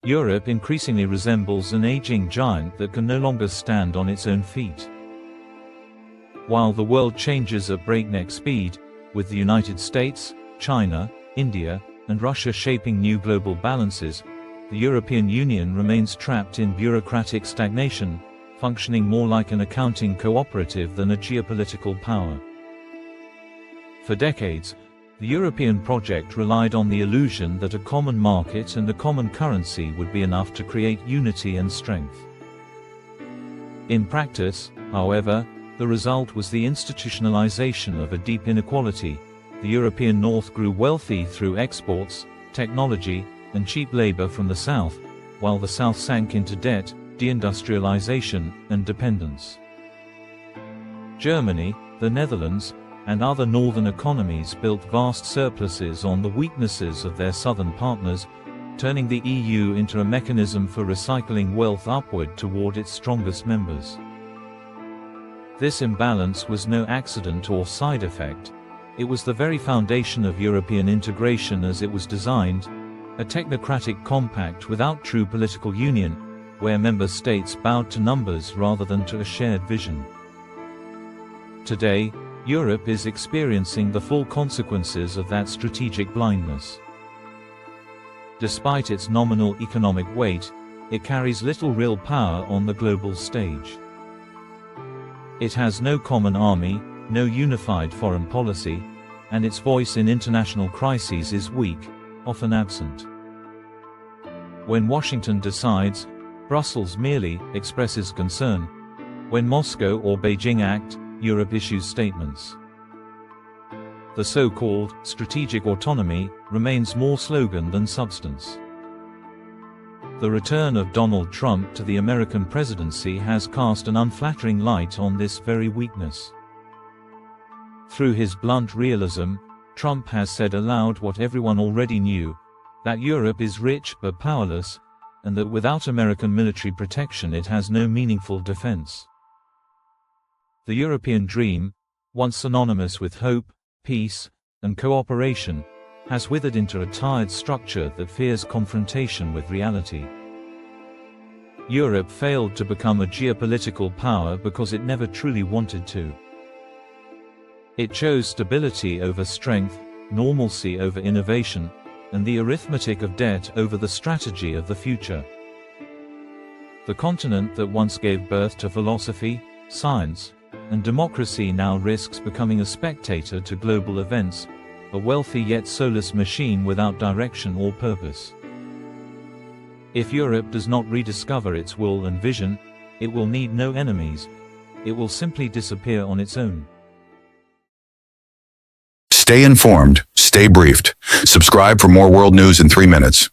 Europe increasingly resembles an aging giant that can no longer stand on its own feet. While the world changes at breakneck speed, with the United States, China, India, and Russia shaping new global balances, the European Union remains trapped in bureaucratic stagnation, functioning more like an accounting cooperative than a geopolitical power. For decades, the European project relied on the illusion that a common market and a common currency would be enough to create unity and strength. In practice, however, the result was the institutionalization of a deep inequality. The European North grew wealthy through exports, technology, and cheap labor from the South, while the South sank into debt, deindustrialization, and dependence. Germany, the Netherlands, and other northern economies built vast surpluses on the weaknesses of their southern partners, turning the EU into a mechanism for recycling wealth upward toward its strongest members. This imbalance was no accident or side effect. It was the very foundation of European integration as it was designed, a technocratic compact without true political union, where member states bowed to numbers rather than to a shared vision. Today, Europe is experiencing the full consequences of that strategic blindness. Despite its nominal economic weight, it carries little real power on the global stage. It has no common army, no unified foreign policy, and its voice in international crises is weak, often absent. When Washington decides, Brussels merely expresses concern. When Moscow or Beijing act, Europe issues statements. The so-called strategic autonomy remains more slogan than substance. The return of Donald Trump to the American presidency has cast an unflattering light on this very weakness. Through his blunt realism, Trump has said aloud what everyone already knew, that Europe is rich but powerless, and that without American military protection it has no meaningful defense. The European dream, once synonymous with hope, peace, and cooperation, has withered into a tired structure that fears confrontation with reality. Europe failed to become a geopolitical power because it never truly wanted to. It chose stability over strength, normalcy over innovation, and the arithmetic of debt over the strategy of the future. The continent that once gave birth to philosophy, science, and democracy now risks becoming a spectator to global events, a wealthy yet soulless machine without direction or purpose. If Europe does not rediscover its will and vision, it will need no enemies. It will simply disappear on its own. Stay informed, stay briefed. Subscribe for more world news in 3 minutes.